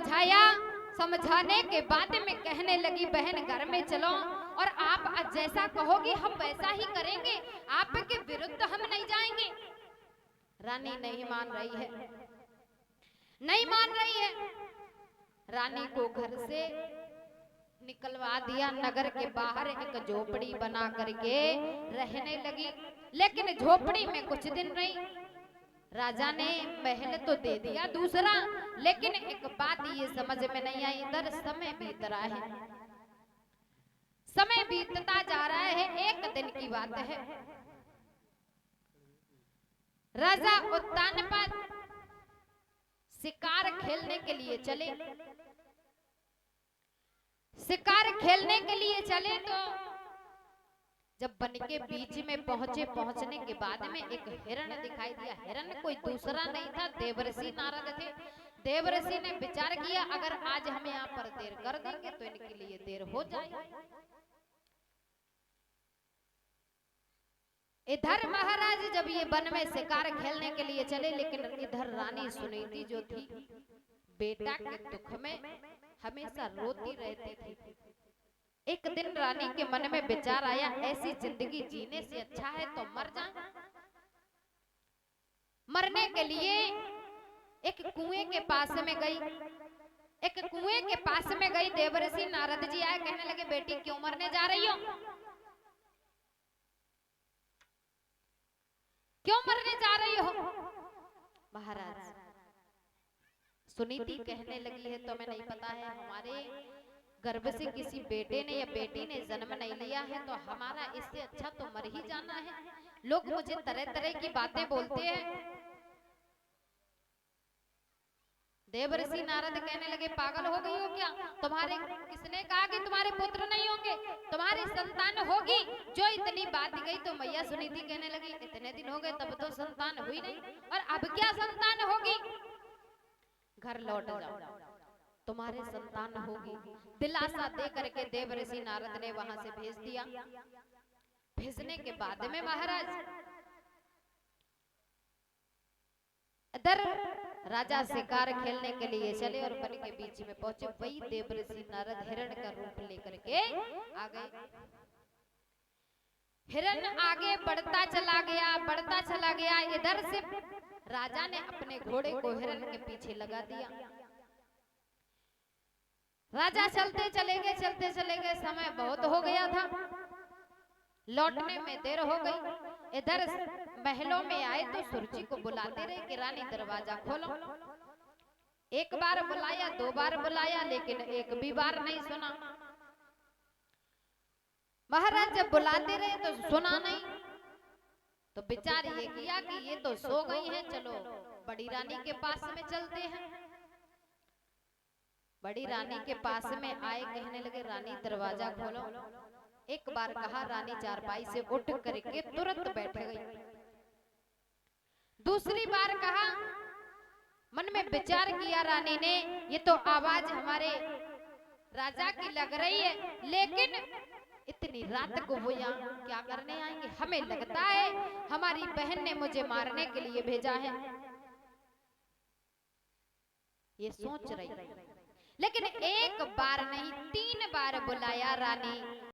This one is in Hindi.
समझाया। समझाने के बाद में कहने लगी बहन घर में चलो और आप आज जैसा कहोगी हम वैसा ही करेंगे, आपके विरुद्ध हम नहीं जाएंगे। रानी नहीं मान रही है, नहीं मान रही है। रानी को घर से निकलवा दिया, नगर के बाहर एक झोपड़ी बना करके रहने लगी। लेकिन झोपड़ी में कुछ दिन रही। राजा ने महल तो दे दिया दूसरा, लेकिन एक बात ये समझ में नहीं आई, इधर समय बीत रहा है, समय बीतता जा रहा है। एक दिन की बात है, राजा उत्तानपाद शिकार खेलने के लिए चले। शिकार खेलने के लिए चले तो जब वन के बीच में पहुंचे, पहुंचने के बाद में एक हिरण दिखाई दिया। हिरण कोई दूसरा नहीं था, देवर्षि नारद थे। देवर्षि ने विचार किया अगर आज हम यहाँ पर देर कर देंगे तो इनके लिए देर हो जाए। इधर महाराज जब ये वन में शिकार खेलने के लिए चले, लेकिन इधर रानी सुनीति जो थी बेटा के दुख में हमेशा रोती रहती थी। एक दिन रानी के मन में विचार आया ऐसी जिंदगी जीने से अच्छा है तो मर जाए। मरने के लिए एक कुएं के पास में गई। एक कुएं के पास में गई, देवर्षि नारद जी आए, कहने लगे बेटी क्यों मरने जा रही हो, क्यों मरने जा रही हो। महाराज सुनीति कहने लगी है तो मैं नहीं पता है, हमारे गर्भ से किसी बेटे ने या बेटी ने जन्म नहीं लिया है तो हमारा इससे अच्छा तो मर ही जाना है। लोग मुझे तरह तरह की बातें बोलते हैं। देवर्षि नारद कहने लगे पागल हो गई हो क्या, तुम्हारे किसने कहा कि तुम्हारे पुत्र नहीं होंगे, तुम्हारी संतान होगी। जो इतनी बात गई तो मैया सुनीति कहने लगी इतने दिन हो गए तब तो संतान हुई नहीं, और अब क्या संतान होगी, घर लौट जाओ तुम्हारे संतान होगी। दिलासा दे करके देवर्षि नारद ने वहां से भेज दिया। भेजने के बाद में महाराज इधर राजा शिकार खेलने के लिए चले और वन के बीच में पहुंचे। वही देवर्षि नारद हिरण का रूप लेकर के आ गए। हिरण आगे बढ़ता चला गया, बढ़ता चला गया। इधर से राजा ने अपने घोड़े को हिरण के पीछे लगा दिया। राजा चलते चले गए, चलते चले गए। समय बहुत हो गया था, लौटने में देर हो गई। इधर महलों में आए तो सुरजी को बुलाते रहे कि रानी दरवाजा खोलो। एक बार बुलाया, दो बार बुलाया, लेकिन एक भी बार नहीं सुना। महाराज जब बुलाते रहे तो सुना नहीं, तो विचार ये किया कि ये तो सो गई हैं, चलो बड़ी रानी के पास में चलते हैं। बड़ी रानी के पास में आए, कहने लगे रानी दरवाजा खोलो। एक बार कहा, रानी चारपाई से उठ करके तुरंत बैठ गई। दूसरी बार कहा, मन में विचार किया रानी ने, ये तो आवाज हमारे राजा की लग रही है, लेकिन इतनी रात को वो यहाँ क्या करने आएंगे, हमें लगता है हमारी बहन ने मुझे मारने के लिए भेजा है। ये सोच रही, लेकिन एक बार नहीं 3 बार बुलाया रानी